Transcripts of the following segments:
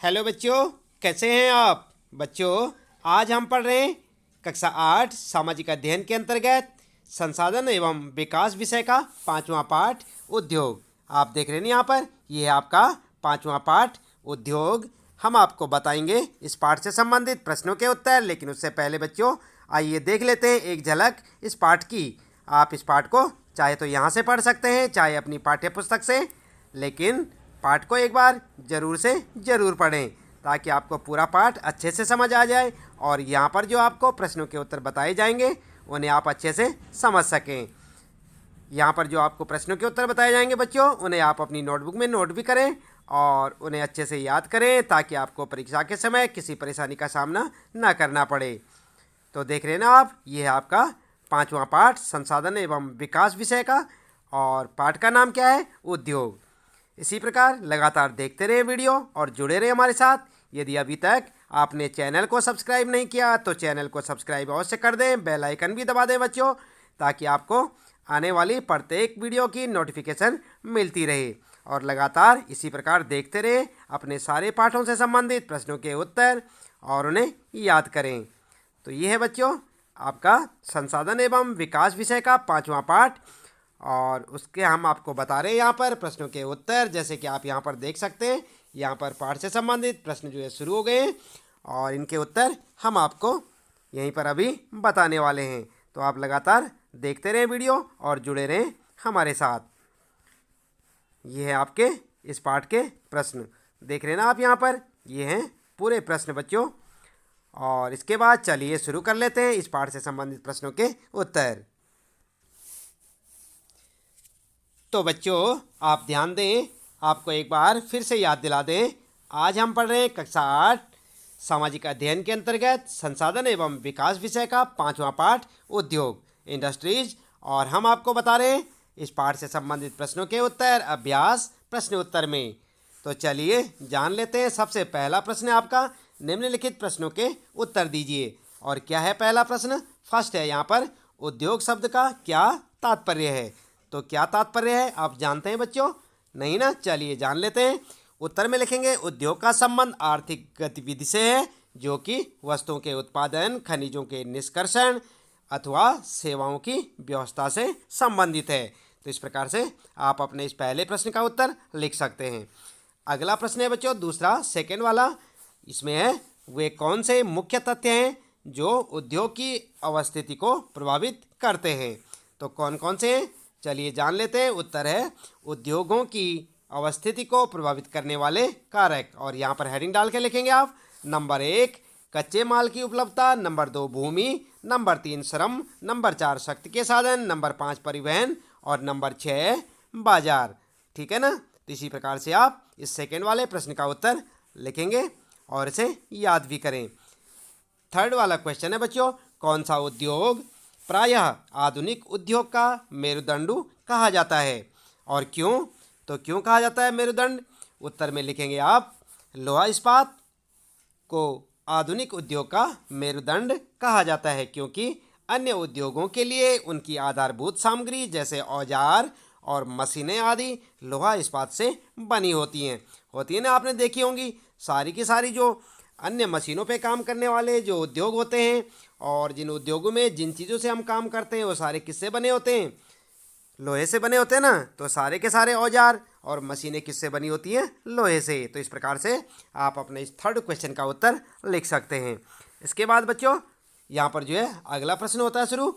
Hello बच्चों, कैसे हैं आप बच्चों। आज हम पढ़ रहे हैं कक्षा 8 सामाजिक अध्ययन के अंतर्गत संसाधन एवं विकास विषय का 5वां पाठ उद्योग। आप देख रहे हैं यहाँ पर, ये है आपका 5वां पाठ उद्योग। हम आपको बताएंगे इस पाठ से संबंधित प्रश्नों के उत्तर, लेकिन उससे पहले बच्चों आइए देख लेते हैं एक झलक इस पाठ की। आप इस पाठ को चाहे तो यहाँ से पढ़ सकते हैं, चाहे अपनी पाठ्य पुस्तक से, लेकिन पाठ को एक बार ज़रूर से ज़रूर पढ़ें ताकि आपको पूरा पाठ अच्छे से समझ आ जाए और यहाँ पर जो आपको प्रश्नों के उत्तर बताए जाएंगे उन्हें आप अच्छे से समझ सकें। यहाँ पर जो आपको प्रश्नों के उत्तर बताए जाएंगे बच्चों, उन्हें आप अपनी नोटबुक में नोट भी करें और उन्हें अच्छे से याद करें ताकि आपको परीक्षा के समय किसी परेशानी का सामना न करना पड़े। तो देख रहे हैं ना आप, ये है आपका 5वां पाठ संसाधन एवं विकास विषय का, और पाठ का नाम क्या है? उद्योग। इसी प्रकार लगातार देखते रहे वीडियो और जुड़े रहे हमारे साथ। यदि अभी तक आपने चैनल को सब्सक्राइब नहीं किया तो चैनल को सब्सक्राइब अवश्य कर दें, बेल आइकन भी दबा दें बच्चों, ताकि आपको आने वाली प्रत्येक वीडियो की नोटिफिकेशन मिलती रहे। और लगातार इसी प्रकार देखते रहे अपने सारे पाठों से संबंधित प्रश्नों के उत्तर और उन्हें याद करें। तो ये है बच्चों आपका संसाधन एवं विकास विषय का 5वां पाठ, और उसके हम आपको बता रहे हैं यहाँ पर प्रश्नों के उत्तर। जैसे कि आप यहाँ पर देख सकते हैं, यहाँ पर पाठ से संबंधित प्रश्न जो है शुरू हो गए हैं और इनके उत्तर हम आपको यहीं पर अभी बताने वाले हैं। तो आप लगातार देखते रहें वीडियो और जुड़े रहें हमारे साथ। ये है आपके इस पाठ के प्रश्न, देख रहे हैं ना आप यहाँ पर, ये हैं पूरे प्रश्न बच्चों। और इसके बाद चलिए शुरू कर लेते हैं इस पाठ से संबंधित प्रश्नों के उत्तर। तो बच्चों आप ध्यान दें, आपको एक बार फिर से याद दिला दें, आज हम पढ़ रहे हैं कक्षा 8 सामाजिक अध्ययन के अंतर्गत संसाधन एवं विकास विषय का 5वां पाठ उद्योग इंडस्ट्रीज, और हम आपको बता रहे हैं इस पाठ से संबंधित प्रश्नों के उत्तर अभ्यास प्रश्न उत्तर में। तो चलिए जान लेते हैं। सबसे पहला प्रश्न है आपका, निम्नलिखित प्रश्नों के उत्तर दीजिए। और क्या है पहला प्रश्न? फर्स्ट है यहाँ पर, उद्योग शब्द का क्या तात्पर्य है? तो क्या तात्पर्य है आप जानते हैं बच्चों? नहीं ना, चलिए जान लेते हैं। उत्तर में लिखेंगे, उद्योग का संबंध आर्थिक गतिविधि से है जो कि वस्तुओं के उत्पादन, खनिजों के निष्कर्षण अथवा सेवाओं की व्यवस्था से संबंधित है। तो इस प्रकार से आप अपने इस पहले प्रश्न का उत्तर लिख सकते हैं। अगला प्रश्न है बच्चों दूसरा, सेकेंड वाला, इसमें है वे कौन से मुख्य तथ्य हैं जो उद्योग की अवस्थिति को प्रभावित करते हैं? तो कौन कौन से हैं चलिए जान लेते हैं। उत्तर है, उद्योगों की अवस्थिति को प्रभावित करने वाले कारक, और यहाँ पर हेडिंग डाल के लिखेंगे आप। नंबर 1 कच्चे माल की उपलब्धता, नंबर 2 भूमि, नंबर 3 श्रम, नंबर 4 शक्ति के साधन, नंबर 5 परिवहन और नंबर 6 बाजार। ठीक है ना। तो इसी प्रकार से आप इस सेकेंड वाले प्रश्न का उत्तर लिखेंगे और इसे याद भी करें। थर्ड वाला क्वेश्चन है बच्चों, कौन सा उद्योग प्रायः आधुनिक उद्योग का मेरुदंड कहा जाता है और क्यों? तो क्यों कहा जाता है मेरुदंड? उत्तर में लिखेंगे आप, लोहा इस्पात को आधुनिक उद्योग का मेरुदंड कहा जाता है क्योंकि अन्य उद्योगों के लिए उनकी आधारभूत सामग्री जैसे औजार और मशीनें आदि लोहा इस्पात से बनी होती हैं ना। आपने देखी होंगी सारी की सारी जो अन्य मशीनों पे काम करने वाले जो उद्योग होते हैं, और जिन उद्योगों में जिन चीज़ों से हम काम करते हैं वो सारे किससे बने होते हैं? लोहे से बने होते हैं ना। तो सारे के सारे औजार और मशीनें किससे बनी होती हैं? लोहे से। तो इस प्रकार से आप अपने इस थर्ड क्वेश्चन का उत्तर लिख सकते हैं। इसके बाद बच्चों यहाँ पर जो है अगला प्रश्न होता है शुरू,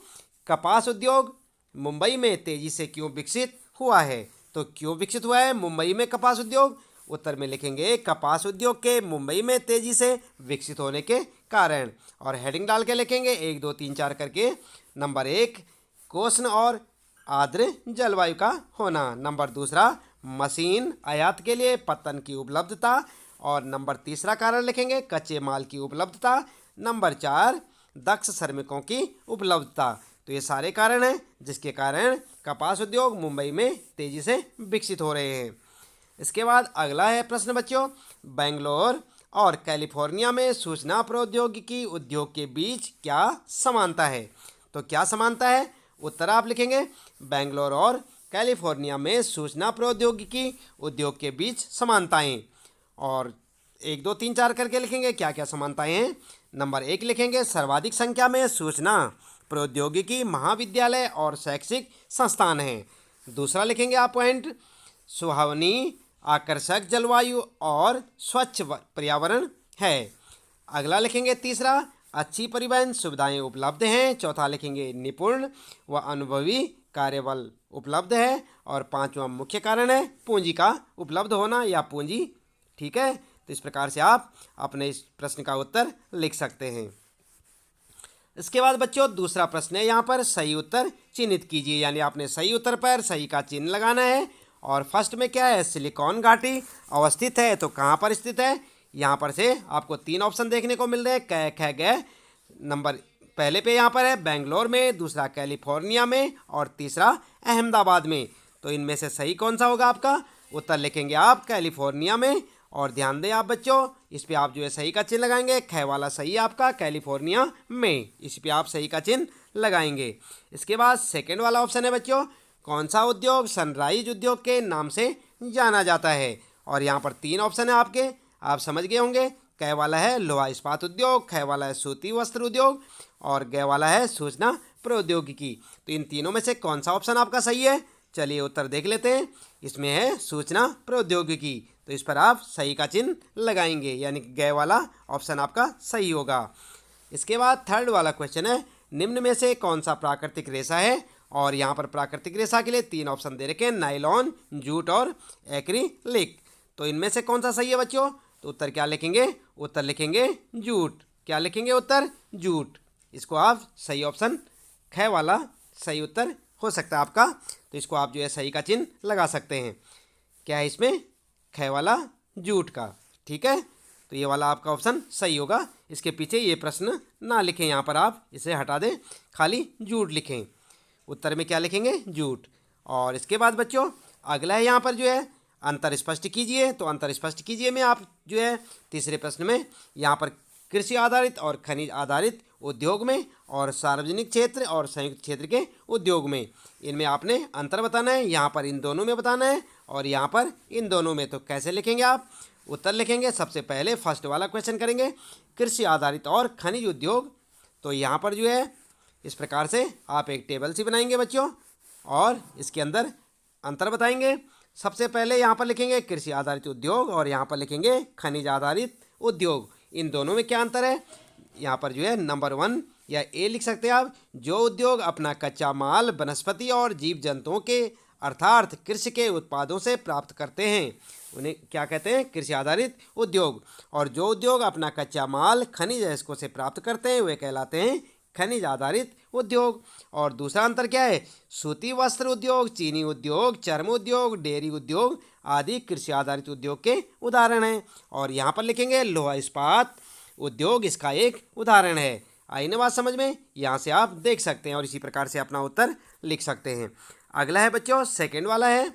कपास उद्योग मुंबई में तेज़ी से क्यों विकसित हुआ है? तो क्यों विकसित हुआ है मुंबई में कपास उद्योग? उत्तर में लिखेंगे, कपास उद्योग के मुंबई में तेज़ी से विकसित होने के कारण, और हेडिंग डाल के लिखेंगे 1 2 3 4 करके। नंबर 1 उष्ण और आर्द्र जलवायु का होना, नंबर 2 मशीन आयात के लिए पत्तन की उपलब्धता, और नंबर 3 कारण लिखेंगे कच्चे माल की उपलब्धता, नंबर 4 दक्ष श्रमिकों की उपलब्धता। तो ये सारे कारण हैं जिसके कारण कपास उद्योग मुंबई में तेज़ी से विकसित हो रहे हैं। इसके बाद अगला है प्रश्न बच्चों, बेंगलोर और कैलिफोर्निया में सूचना प्रौद्योगिकी उद्योग के बीच क्या समानता है? तो क्या समानता है? उत्तर आप लिखेंगे, बेंगलोर और कैलिफोर्निया में सूचना प्रौद्योगिकी उद्योग के बीच समानताएं। और 1 2 3 4 करके लिखेंगे क्या क्या समानताएं हैं। नंबर 1 लिखेंगे सर्वाधिक संख्या में सूचना प्रौद्योगिकी महाविद्यालय और शैक्षिक संस्थान हैं। दूसरा लिखेंगे आप पॉइंट सुहावनी आकर्षक जलवायु और स्वच्छ पर्यावरण है। अगला लिखेंगे तीसरा अच्छी परिवहन सुविधाएं उपलब्ध हैं। चौथा लिखेंगे निपुण व अनुभवी कार्यबल उपलब्ध है। और पांचवा मुख्य कारण है पूंजी का उपलब्ध होना या पूंजी। ठीक है, तो इस प्रकार से आप अपने इस प्रश्न का उत्तर लिख सकते हैं। इसके बाद बच्चों दूसरा प्रश्न है, यहाँ पर सही उत्तर चिन्हित कीजिए, यानी आपने सही उत्तर पर सही का चिन्ह लगाना है। और फर्स्ट में क्या है, सिलिकॉन घाटी अवस्थित है, तो कहाँ पर स्थित है। यहाँ पर से आपको 3 ऑप्शन देखने को मिल रहे हैं, कै ख गए। नंबर पहले पे यहाँ पर है बेंगलोर में, दूसरा कैलिफोर्निया में और तीसरा अहमदाबाद में। तो इनमें से सही कौन सा होगा आपका उत्तर लिखेंगे आप कैलिफोर्निया में। और ध्यान दें आप बच्चों, इस पे आप जो है सही का चिन्ह लगाएंगे। ख वाला सही है आपका कैलिफोर्निया में, इस पे आप सही का चिन्ह लगाएंगे। इसके बाद सेकंड वाला ऑप्शन है बच्चों, कौन सा उद्योग सनराइज उद्योग के नाम से जाना जाता है। और यहाँ पर 3 ऑप्शन है आपके, आप समझ गए होंगे। क वाला है लोहा इस्पात उद्योग, ख वाला है सूती वस्त्र उद्योग और ग वाला है सूचना प्रौद्योगिकी। तो इन तीनों में से कौन सा ऑप्शन आपका सही है, चलिए उत्तर देख लेते हैं। इसमें है सूचना प्रौद्योगिकी, तो इस पर आप सही का चिन्ह लगाएंगे, यानी कि ग वाला ऑप्शन आपका सही होगा। इसके बाद थर्ड वाला क्वेश्चन है, निम्न में से कौन सा प्राकृतिक रेशा है। और यहाँ पर प्राकृतिक रेशा के लिए 3 ऑप्शन दे रखे हैं, नाइलॉन, जूट और एक्रिलिक। तो इनमें से कौन सा सही है बच्चों, तो उत्तर क्या लिखेंगे, उत्तर लिखेंगे जूट। क्या लिखेंगे उत्तर, जूट। इसको आप सही ऑप्शन ख वाला सही उत्तर हो सकता है आपका, तो इसको आप जो है सही का चिन्ह लगा सकते हैं। क्या है इसमें, ख वाला जूट का। ठीक है, तो ये वाला आपका ऑप्शन सही होगा। इसके पीछे ये प्रश्न ना लिखें, यहाँ पर आप इसे हटा दें, खाली जूट लिखें। उत्तर में क्या लिखेंगे, जूट। और इसके बाद बच्चों अगला है, यहाँ पर जो है अंतर स्पष्ट कीजिए। तो अंतर स्पष्ट कीजिए में आप जो है तीसरे प्रश्न में यहाँ पर कृषि आधारित और खनिज आधारित उद्योग में और सार्वजनिक क्षेत्र और संयुक्त क्षेत्र के उद्योग में, इनमें आपने अंतर बताना है। यहाँ पर इन दोनों में बताना है और यहाँ पर इन दोनों में। तो कैसे लिखेंगे आप उत्तर लिखेंगे, सबसे पहले फर्स्ट वाला क्वेश्चन करेंगे, कृषि आधारित और खनिज उद्योग। तो यहाँ पर जो है इस प्रकार से आप एक टेबल सी बनाएंगे बच्चों और इसके अंदर अंतर बताएंगे। सबसे पहले यहाँ पर लिखेंगे कृषि आधारित उद्योग और यहाँ पर लिखेंगे खनिज आधारित उद्योग। इन दोनों में क्या अंतर है, यहाँ पर जो है नंबर 1 या ए लिख सकते हैं आप, जो उद्योग अपना कच्चा माल वनस्पति और जीव जंतुओं के अर्थात कृषि के उत्पादों से प्राप्त करते हैं, उन्हें क्या कहते हैं, कृषि आधारित उद्योग। और जो उद्योग अपना कच्चा माल खनिज अयस्कों से प्राप्त करते हैं वे कहलाते हैं खनिज आधारित उद्योग। और दूसरा अंतर क्या है, सूती वस्त्र उद्योग, चीनी उद्योग, चर्म उद्योग, डेयरी उद्योग आदि कृषि आधारित उद्योग के उदाहरण हैं। और यहाँ पर लिखेंगे लोहा इस्पात उद्योग इसका एक उदाहरण है। आई ना बात समझ में, यहाँ से आप देख सकते हैं और इसी प्रकार से अपना उत्तर लिख सकते हैं। अगला है बच्चों सेकंड वाला है,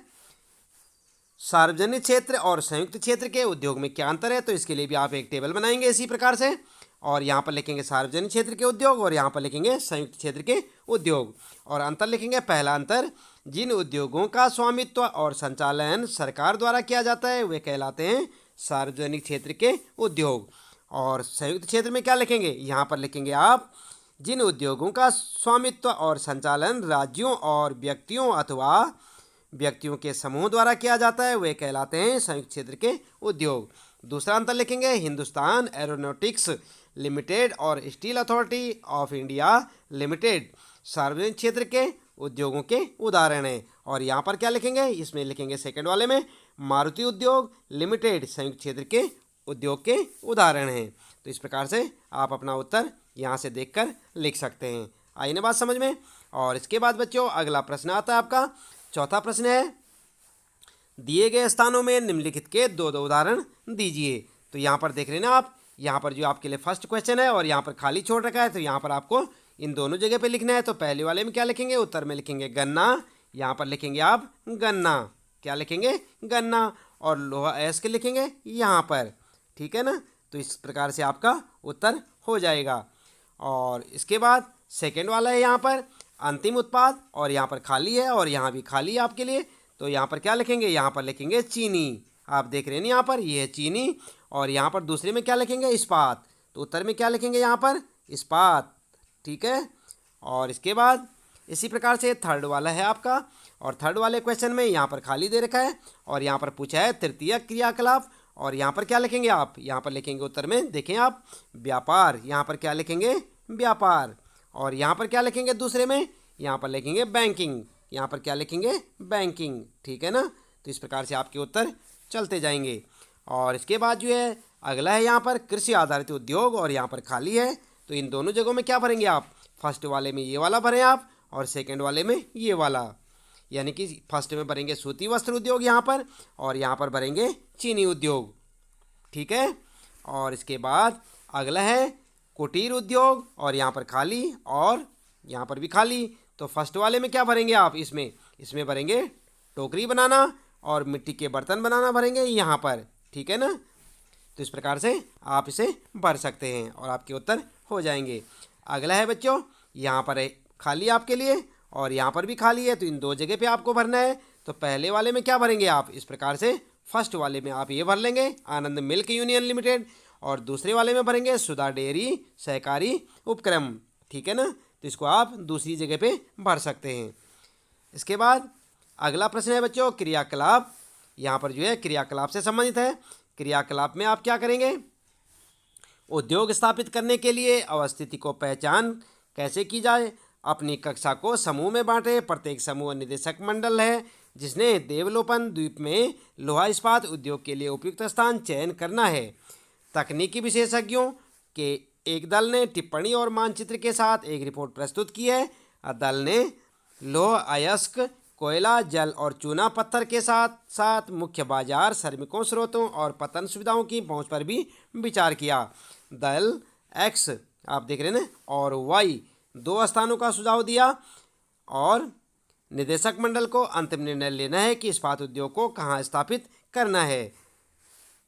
सार्वजनिक क्षेत्र और संयुक्त क्षेत्र के उद्योग में क्या अंतर है। तो इसके लिए भी आप एक टेबल बनाएंगे इसी प्रकार से और यहाँ पर लिखेंगे सार्वजनिक क्षेत्र के उद्योग और यहाँ पर लिखेंगे संयुक्त क्षेत्र के उद्योग। और अंतर लिखेंगे, पहला अंतर, जिन उद्योगों का स्वामित्व और संचालन सरकार द्वारा किया जाता है वे कहलाते हैं सार्वजनिक क्षेत्र के उद्योग। और संयुक्त क्षेत्र में क्या लिखेंगे, यहाँ पर लिखेंगे आप, जिन उद्योगों का स्वामित्व और संचालन राज्यों और व्यक्तियों अथवा व्यक्तियों के समूह द्वारा किया जाता है वे कहलाते हैं संयुक्त क्षेत्र के उद्योग। दूसरा अंतर लिखेंगे, हिंदुस्तान एरोनॉटिक्स लिमिटेड और steel authority of India limited सार्वजनिक क्षेत्र के उद्योगों के उदाहरण हैं। और यहाँ पर क्या लिखेंगे, इसमें लिखेंगे सेकंड वाले में, मारुति उद्योग लिमिटेड संयुक्त क्षेत्र के उद्योग के उदाहरण हैं। तो इस प्रकार से आप अपना उत्तर यहाँ से देखकर लिख सकते हैं। आई ना बात समझ में। और इसके बाद बच्चों अगला प्रश्न आता है आपका, चौथा प्रश्न है, दिए गए स्थानों में निम्नलिखित के 2 उदाहरण दीजिए। तो यहाँ पर देख रहे हैं ना आप, यहाँ पर जो आपके लिए फर्स्ट क्वेश्चन है और यहाँ पर खाली छोड़ रखा है, तो यहाँ पर आपको इन दोनों जगह पे लिखना है। तो पहले वाले में क्या लिखेंगे, उत्तर में लिखेंगे गन्ना, यहाँ पर लिखेंगे आप गन्ना, क्या लिखेंगे, गन्ना। और लोहा अयस्क लिखेंगे यहाँ पर, ठीक है ना। तो इस प्रकार से आपका उत्तर हो जाएगा। और इसके बाद सेकेंड वाला है यहाँ पर अंतिम उत्पाद और यहाँ पर खाली है और यहाँ भी खाली है आपके लिए। तो यहाँ पर क्या लिखेंगे, यहाँ पर लिखेंगे चीनी, आप देख रहे हैं यहाँ पर, ये है चीनी, और यहाँ पर दूसरे में क्या लिखेंगे, इस्पात। तो उत्तर में क्या लिखेंगे यहाँ पर, इस्पात। ठीक है। और इसके बाद इसी प्रकार से थर्ड वाला है आपका, और थर्ड वाले क्वेश्चन में यहाँ पर खाली दे रखा है और यहाँ पर पूछा है तृतीय क्रियाकलाप, और यहाँ पर क्या लिखेंगे आप, यहाँ पर लिखेंगे उत्तर में, देखें आप, व्यापार। यहाँ पर क्या लिखेंगे, व्यापार। और यहाँ पर क्या लिखेंगे दूसरे में, यहाँ पर लिखेंगे बैंकिंग। यहाँ पर क्या लिखेंगे, बैंकिंग। ठीक है ना। तो इस प्रकार से आपके उत्तर चलते जाएंगे। और इसके बाद जो है अगला है यहाँ पर कृषि आधारित उद्योग, और यहाँ पर खाली है। तो इन दोनों जगहों में क्या भरेंगे आप, फर्स्ट वाले में ये वाला भरें आप, और सेकंड वाले में ये वाला। यानी कि फर्स्ट में भरेंगे सूती वस्त्र उद्योग यहाँ पर, और यहाँ पर भरेंगे चीनी उद्योग। ठीक है। और इसके बाद अगला है कुटीर उद्योग, और यहाँ पर खाली, और यहाँ पर भी खाली। तो फर्स्ट वाले में क्या भरेंगे आप, इसमें भरेंगे टोकरी बनाना और मिट्टी के बर्तन बनाना भरेंगे यहाँ पर। ठीक है ना। तो इस प्रकार से आप इसे भर सकते हैं और आपके उत्तर हो जाएंगे। अगला है बच्चों, यहाँ पर है खाली आपके लिए, और यहाँ पर भी खाली है। तो इन दो जगह पे आपको भरना है। तो पहले वाले में क्या भरेंगे आप, इस प्रकार से फर्स्ट वाले में आप ये भर लेंगे, आनंद मिल्क यूनियन लिमिटेड, और दूसरे वाले में भरेंगे सुधा डेयरी सहकारी उपक्रम। ठीक है ना। तो इसको आप दूसरी जगह पे भर सकते हैं। इसके बाद अगला प्रश्न है बच्चों क्रियाकलाप। यहाँ पर जो है क्रियाकलाप से संबंधित है। क्रियाकलाप में आप क्या करेंगे, उद्योग स्थापित करने के लिए अवस्थिति को पहचान कैसे की जाए, अपनी कक्षा को समूह में बांटे, प्रत्येक समूह निदेशक मंडल है जिसने देवलोपन द्वीप में लोहा इस्पात उद्योग के लिए उपयुक्त स्थान चयन करना है। तकनीकी विशेषज्ञों के एक दल ने टिप्पणी और मानचित्र के साथ एक रिपोर्ट प्रस्तुत की है। दल ने लौह अयस्क, कोयला, जल और चूना पत्थर के साथ साथ मुख्य बाजार, श्रमिकों, स्रोतों और पतन सुविधाओं की पहुंच पर भी विचार किया। दल एक्स आप देख रहे हैं ना, और वाई दो स्थानों का सुझाव दिया, और निदेशक मंडल को अंतिम निर्णय लेना है कि इस्पात उद्योग को कहाँ स्थापित करना है।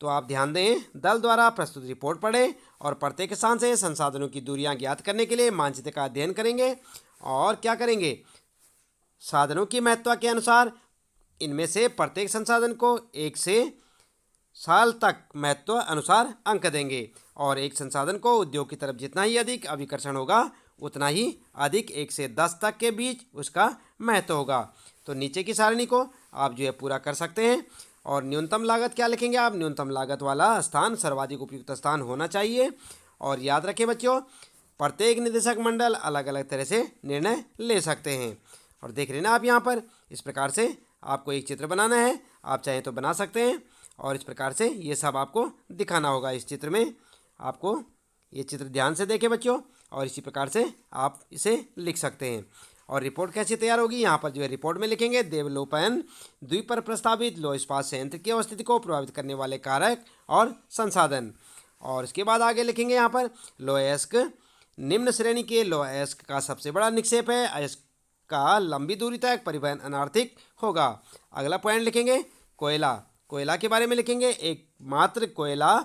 तो आप ध्यान दें, दल द्वारा प्रस्तुत रिपोर्ट पढ़ें और प्रत्येक स्थान से संसाधनों की दूरियां ज्ञात करने के लिए मानचित्र का अध्ययन करेंगे, और क्या करेंगे, साधनों की महत्व के अनुसार इनमें से प्रत्येक संसाधन को 1 से साल तक महत्व अनुसार अंक देंगे, और एक संसाधन को उद्योग की तरफ जितना ही अधिक अभिकर्षण होगा उतना ही अधिक 1 से 10 तक के बीच उसका महत्व होगा। तो नीचे की सारणी को आप जो है पूरा कर सकते हैं। और न्यूनतम लागत क्या लिखेंगे आप, न्यूनतम लागत वाला स्थान सर्वाधिक उपयुक्त स्थान होना चाहिए। और याद रखें बच्चों, प्रत्येक निदेशक मंडल अलग अलग तरह से निर्णय ले सकते हैं। और देख रहे हैं ना आप यहाँ पर, इस प्रकार से आपको एक चित्र बनाना है, आप चाहें तो बना सकते हैं, और इस प्रकार से ये सब आपको दिखाना होगा। इस चित्र में आपको ये चित्र ध्यान से देखें बच्चों, और इसी प्रकार से आप इसे लिख सकते हैं। और रिपोर्ट कैसे तैयार होगी, यहाँ पर जो है रिपोर्ट में लिखेंगे देवलोपन द्वीप पर प्रस्तावित लौह इस्पात संयंत्र की अवस्थिति को प्रभावित करने वाले कारक और संसाधन। और इसके बाद आगे लिखेंगे यहाँ पर लौह अयस्क निम्न श्रेणी के लौह अयस्क का सबसे बड़ा निक्षेप है, अयस्क का लंबी दूरी तक परिवहन अनार्थिक होगा। अगला पॉइंट लिखेंगे कोयला, कोयला के बारे में लिखेंगे एकमात्र कोयला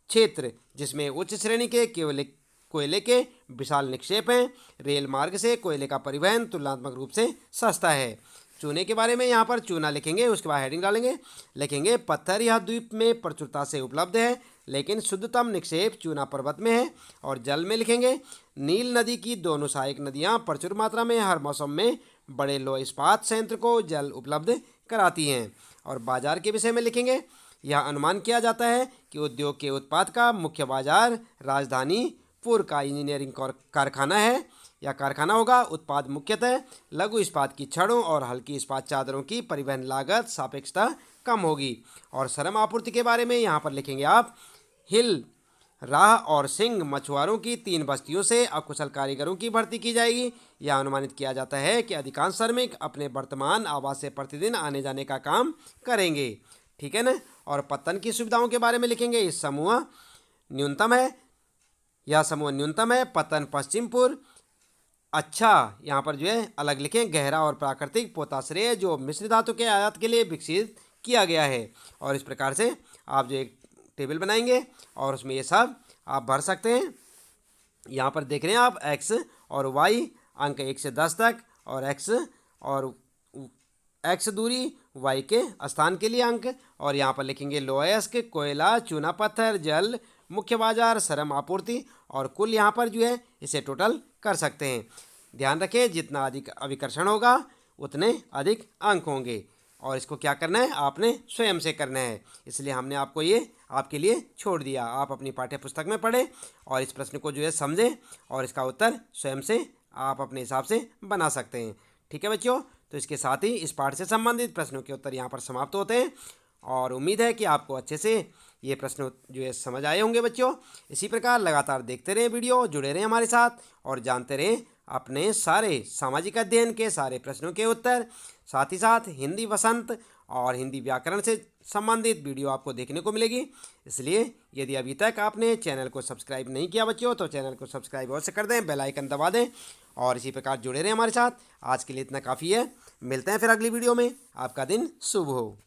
क्षेत्र जिसमें उच्च श्रेणी के केवल कोयले के विशाल निक्षेप हैं। रेल मार्ग से कोयले का परिवहन तुलनात्मक रूप से सस्ता है। चूने के बारे में यहाँ पर चूना लिखेंगे, उसके बाद हेडिंग डालेंगे, लिखेंगे पत्थर यह द्वीप में प्रचुरता से उपलब्ध है, लेकिन शुद्धतम निक्षेप चूना पर्वत में है। और जल में लिखेंगे नील नदी की दोनों सहायक नदियाँ प्रचुर मात्रा में हर मौसम में बड़े लौह इस्पात संयंत्र को जल उपलब्ध कराती हैं। और बाजार के विषय में लिखेंगे यह अनुमान किया जाता है कि उद्योग के उत्पाद का मुख्य बाजार राजधानी पुर का इंजीनियरिंग कारखाना है या कारखाना होगा। उत्पाद मुख्यतः लघु इस्पात की छड़ों और हल्की इस्पात चादरों की परिवहन लागत सापेक्षता कम होगी। और श्रम आपूर्ति के बारे में यहाँ पर लिखेंगे आप हिल, राह और सिंह मछुआरों की 3 बस्तियों से अकुशल कारीगरों की भर्ती की जाएगी। यह अनुमानित किया जाता है कि अधिकांश श्रमिक अपने वर्तमान आवास से प्रतिदिन आने जाने का काम करेंगे। ठीक है ना। और पत्तन की सुविधाओं के बारे में लिखेंगे इस समूह न्यूनतम है, यह समूह न्यूनतम है। पतन पश्चिमपुर अच्छा, यहाँ पर जो है अलग लिखें गहरा और प्राकृतिक पोताश्रय जो मिश्र धातु के आयात के लिए विकसित किया गया है। और इस प्रकार से आप जो एक टेबल बनाएंगे और उसमें ये सब आप भर सकते हैं। यहाँ पर देख रहे हैं आप एक्स और वाई अंक 1 से 10 तक, और एक्स और x दूरी, y के स्थान के लिए अंक, और यहाँ पर लिखेंगे लोहयस्क, कोयला, चूना पत्थर, जल, मुख्य बाजार, श्रम आपूर्ति, और कुल यहाँ पर जो है इसे टोटल कर सकते हैं। ध्यान रखें, जितना अधिक अभिकर्षण होगा उतने अधिक अंक होंगे, और इसको क्या करना है, आपने स्वयं से करना है। इसलिए हमने आपको ये आपके लिए छोड़ दिया। आप अपनी पाठ्य पुस्तक में पढ़ें और इस प्रश्न को जो है समझें, और इसका उत्तर स्वयं से आप अपने हिसाब से बना सकते हैं। ठीक है बच्चों, तो इसके साथ ही इस पाठ से संबंधित प्रश्नों के उत्तर यहाँ पर समाप्त होते हैं, और उम्मीद है कि आपको अच्छे से ये प्रश्न जो है समझ आए होंगे बच्चों। इसी प्रकार लगातार देखते रहें वीडियो, जुड़े रहें हमारे साथ और जानते रहें अपने सारे सामाजिक अध्ययन के सारे प्रश्नों के उत्तर। साथ ही साथ हिंदी वसंत और हिंदी व्याकरण से संबंधित वीडियो आपको देखने को मिलेगी। इसलिए यदि अभी तक आपने चैनल को सब्सक्राइब नहीं किया बच्चों, तो चैनल को सब्सक्राइब अवश्य कर दें, बेल आइकन दबा दें, और इसी प्रकार जुड़े रहें हमारे साथ। आज के लिए इतना काफ़ी है, मिलते हैं फिर अगली वीडियो में। आपका दिन शुभ हो।